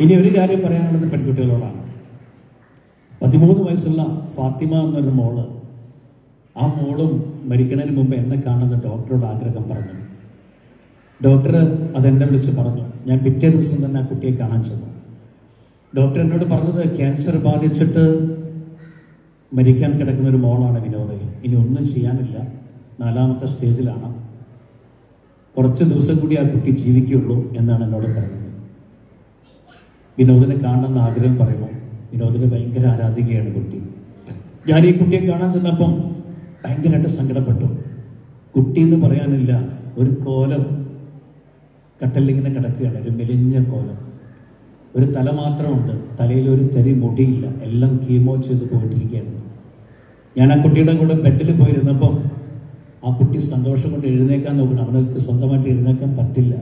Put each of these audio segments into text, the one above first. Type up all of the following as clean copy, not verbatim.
ഇനി ഒരു കാര്യം പറയാനുള്ളത് പെൺകുട്ടികളോടാണ്. 13 വയസ്സുള്ള ഫാത്തിമ എന്നൊരു മോള്, ആ മോളും മരിക്കുന്നതിന് മുമ്പ് എന്നെ കാണുന്ന ഡോക്ടറോട് ആഗ്രഹം പറഞ്ഞു. ഡോക്ടർ അതെന്നെ വിളിച്ച് പറഞ്ഞു. ഞാൻ പിറ്റേ ദിവസം തന്നെ ആ കുട്ടിയെ കാണാൻ ചെന്നു. ഡോക്ടർ എന്നോട് പറഞ്ഞത് ക്യാൻസർ ബാധിച്ചിട്ട് മരിക്കാൻ കിടക്കുന്ന ഒരു മോളാണ് വിനോദ്. ഇനി ഒന്നും ചെയ്യാനില്ല, 4ാമത്തെ സ്റ്റേജിലാണ്, കുറച്ച് ദിവസം കൂടി ആ കുട്ടി ജീവിക്കുള്ളൂ എന്നാണ് എന്നോട് പറഞ്ഞത്. വിനോദിനെ കാണണമെന്ന് ആഗ്രഹം പറയുമ്പോൾ വിനോദിന് ഭയങ്കര ആരാധികയാണ് കുട്ടി. ഞാൻ ഈ കുട്ടിയെ കാണാൻ ചെന്നപ്പം ഭയങ്കരമായിട്ട് സങ്കടപ്പെട്ടു. കുട്ടി എന്ന് പറയാനില്ല, ഒരു കോലം കട്ടലിങ്ങനെ കിടക്കുകയാണ്, ഒരു മെലിഞ്ഞ കോലം. ഒരു തല മാത്രമുണ്ട്, തലയിൽ ഒരു തരി മുടിയില്ല, എല്ലാം കീമോ ചെയ്ത് പോയിട്ടിരിക്കുകയാണ്. ഞാൻ ആ കുട്ടിയുടെ കൂടെ ബെഡിൽ പോയിരുന്നപ്പം ആ കുട്ടി സന്തോഷം കൊണ്ട് എഴുന്നേക്കാൻ നോക്കണം. അവൾക്ക് സ്വന്തമായിട്ട് എഴുന്നേക്കാൻ പറ്റില്ല.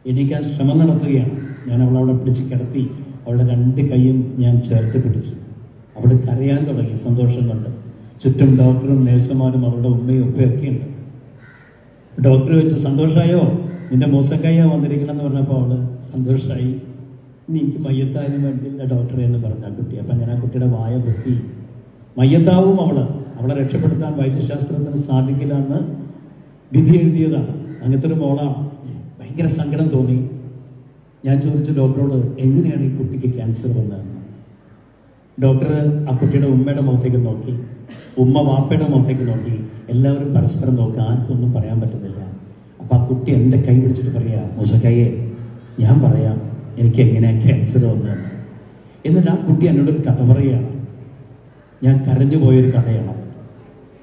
എണീക്കാൻ ശ്രമം നടത്തുകയാണ്. ഞാൻ അവളവിടെ പിടിച്ച് കിടത്തി, അവളുടെ 2 കൈയും ഞാൻ ചേർത്ത് പിടിച്ചു. അവൾ കരയാൻ തുടങ്ങി സന്തോഷം കൊണ്ട്. ചുറ്റും ഡോക്ടറും നഴ്സുമാരും അവളുടെ ഉമ്മയും ഉപ്പയൊക്കെ ഉണ്ട്. ഡോക്ടർ ചോദിച്ചു, സന്തോഷമായോ, നിന്റെ മൂസക്കയ്യ വന്നിരിക്കണമെന്ന് പറഞ്ഞപ്പോൾ അവള് സന്തോഷമായി. എനിക്ക് മയ്യത്താനും വേണ്ടിയില്ല ഡോക്ടറെ എന്ന് പറഞ്ഞ ആ കുട്ടി. അപ്പം ഞാൻ ആ കുട്ടിയുടെ വായ പൊത്തി. മയ്യത്താവും അവളെ രക്ഷപ്പെടുത്താൻ വൈദ്യശാസ്ത്രത്തിന് സാധിക്കില്ല എന്ന് വിധി എഴുതിയതാണ്. അങ്ങനത്തെ ഒരു മോളാണ്. ഭയങ്കര സങ്കടം തോന്നി. ഞാൻ ചോദിച്ചു ഡോക്ടറോട്, എങ്ങനെയാണ് ഈ കുട്ടിക്ക് ക്യാൻസർ വന്നതെന്ന്. ഡോക്ടർ ആ കുട്ടിയുടെ ഉമ്മയുടെ മുഖത്തേക്ക് നോക്കി, ഉമ്മ വാപ്പയുടെ മുഖത്തേക്ക് നോക്കി. എല്ലാവരും പരസ്പരം നോക്കി, ആർക്കൊന്നും പറയാൻ പറ്റുന്നില്ല. അപ്പം ആ കുട്ടി എൻ്റെ കൈ പിടിച്ചിട്ട് പറയാ, മൂസക്കയ്യെ, ഞാൻ പറയാം എനിക്ക് എങ്ങനെയാണ് ക്യാൻസർ വന്നതെന്ന്. എന്നിട്ട് ആ കുട്ടി എന്നോടൊരു കഥ പറയുകയാണ്. ഞാൻ കരഞ്ഞു പോയൊരു കഥയാണ്.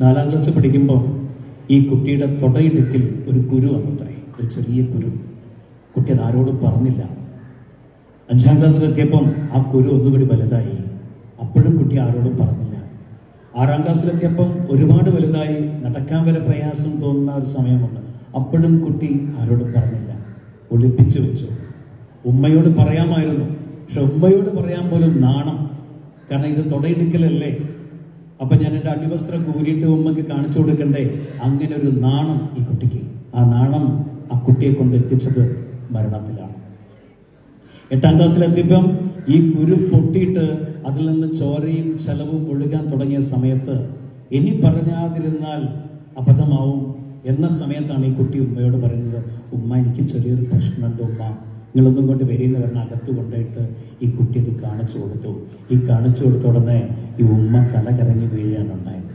4ാം ക്ലാസ് പഠിക്കുമ്പോൾ ഈ കുട്ടിയുടെ തൊടയിടുക്കിൽ ഒരു കുരു വന്നത്രേ, ഒരു ചെറിയ കുരു. കുട്ടി അത് ആരോടും പറഞ്ഞില്ല. 5ാം ക്ലാസ്സിലെത്തിയപ്പം ആ കുരു ഒന്നുകൂടി വലുതായി. അപ്പോഴും കുട്ടി ആരോടും പറഞ്ഞില്ല. 6ാം ക്ലാസ്സിലെത്തിയപ്പം ഒരുപാട് വലുതായി, നടക്കാൻ വരെ പ്രയാസം തോന്നുന്ന ഒരു സമയമുണ്ട്. അപ്പോഴും കുട്ടി ആരോടും പറഞ്ഞില്ല, ഒളിപ്പിച്ചു വെച്ചു. ഉമ്മയോട് പറയാമായിരുന്നു, പക്ഷെ ഉമ്മയോട് പറയാൻ പോലും നാണം. കാരണം ഇത് തൊടയിടുക്കലല്ലേ. അപ്പം ഞാൻ എൻ്റെ അടിവസ്ത്രം കൂരിയിട്ട് ഉമ്മക്ക് കാണിച്ചു കൊടുക്കണ്ടേ. അങ്ങനെ ഒരു നാണം ഈ കുട്ടിക്ക്. ആ നാണം ആ കുട്ടിയെ കൊണ്ട് എത്തിച്ചത് മരണത്തിലാണ്. 8ാം ക്ലാസ്സിലെത്തിയപ്പം ഈ കുരു പൊട്ടിയിട്ട് അതിൽ നിന്ന് ചോരയും ചലവും ഒഴുകാൻ തുടങ്ങിയ സമയത്ത് ഇനി പറഞ്ഞാതിരുന്നാൽ അബദ്ധമാവും എന്ന സമയത്താണ് ഈ കുട്ടി ഉമ്മയോട് പറയുന്നത്, ഉമ്മ എനിക്ക് ചെറിയൊരു പ്രശ്നമുണ്ട് ഉമ്മ, നിങ്ങളൊന്നും കൊണ്ട് വരിയെന്ന് പറഞ്ഞാൽ അകത്ത് കൊണ്ടുപോയിട്ട് ഈ കുട്ടി ഇത് കാണിച്ചു കൊടുത്തു. ഈ കാണിച്ചു കൊടുത്ത ഉടനെ ഈ ഉമ്മ തല കറങ്ങി വീഴുകയാണ് ഉണ്ടായത്.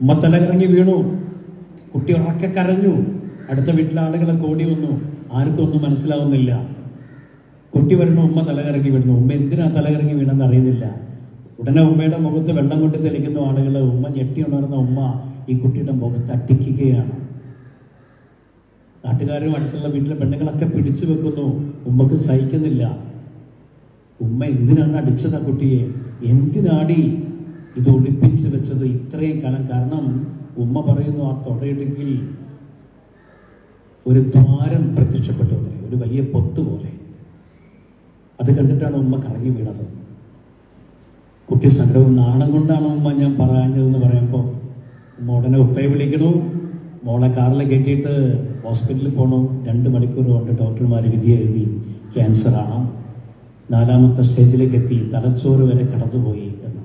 ഉമ്മ തല കറങ്ങി വീണു. കുട്ടി ഉറക്കെ കരഞ്ഞു. അടുത്ത വീട്ടിലെ ആളുകളൊക്കെ ഓടി വന്നു. ആർക്കും ഒന്നും മനസ്സിലാവുന്നില്ല. കുട്ടി വരുന്നു, ഉമ്മ തലകറങ്ങി വീഴുന്നു. ഉമ്മ എന്തിനാ തലകറങ്ങി വീണെന്ന് അറിയുന്നില്ല. ഉടനെ ഉമ്മയുടെ മുഖത്ത് വെള്ളം കൊണ്ട് തെളിക്കുന്ന ആളുകൾ. ഉമ്മ ഞെട്ടി ഉണർന്ന ഉമ്മ ഈ കുട്ടിയുടെ മുഖത്ത് അടിക്കുകയാണ്. നാട്ടുകാരും അടുത്തുള്ള വീട്ടിലെ പെണ്ണുങ്ങളൊക്കെ പിടിച്ചു വെക്കുന്നു. ഉമ്മക്ക് സഹിക്കുന്നില്ല. ഉമ്മ എന്തിനാണ് അടിച്ചത് ആ കുട്ടിയെ? എന്തിനാടി ഇത് ഒളിപ്പിച്ച് വെച്ചത് ഇത്രയും കാലം? കാരണം ഉമ്മ പറയുന്നു, ആ തൊടയിടുക്കിൽ ഒരു ദ്വാരം പ്രത്യക്ഷപ്പെട്ടു, ഒരു വലിയ പൊത്ത് പോലെ. അത് കണ്ടിട്ടാണ് ഉമ്മ കറങ്ങി വീണത്. കുട്ടി സങ്കടവും നാണം കൊണ്ടാണ് ഉമ്മ ഞാൻ പറഞ്ഞതെന്ന് പറയുമ്പോൾ ഉമ്മ ഉടനെ ഉപ്പയെ വിളിക്കണു. മോളെ കാറിൽ കയറ്റിയിട്ട് ഹോസ്പിറ്റലിൽ പോകണു. 2 മണിക്കൂർ കൊണ്ട് ഡോക്ടർമാർ വിധി എഴുതി ക്യാൻസറാണ്, 4ാമത്തെ സ്റ്റേജിലേക്ക് എത്തി, തലച്ചോറ് വരെ കടന്നുപോയി എന്ന്.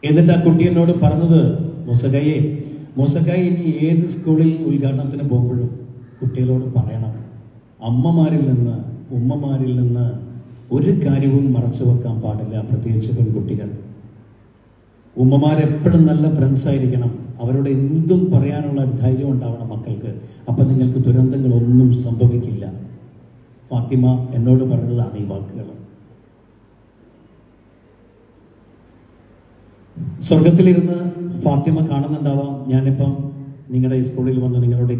എന്നിട്ട് ആ കുട്ടി എന്നോട് പറഞ്ഞത്, മൂസക്കായി ഇനി ഏത് സ്കൂളിൽ ഉദ്ഘാടനത്തിന് പോകുമ്പോഴും കുട്ടികളോട് പറയണം, ഉമ്മമാരിൽ നിന്ന് ഒരു കാര്യവും മറച്ചു വെക്കാൻ പാടില്ല, പ്രത്യേകിച്ച് പെൺകുട്ടികൾ. ഉമ്മമാരെപ്പോഴും നല്ല ഫ്രണ്ട്സ് ആയിരിക്കണം. അവരോട് എന്തും പറയാനുള്ള ധൈര്യം ഉണ്ടാവണം മക്കൾക്ക്. അപ്പം നിങ്ങൾക്ക് ദുരന്തങ്ങളൊന്നും സംഭവിക്കില്ല. ഫാത്തിമ എന്നോട് പറഞ്ഞതാണ് ഈ വാക്കുകൾ. സ്വർഗത്തിലിരുന്ന് ഫാത്തിമ കാണുന്നുണ്ടാവാം. ഞാനിപ്പം നിങ്ങളുടെ ഈ സ്കൂളിൽ വന്ന് നിങ്ങളുടെ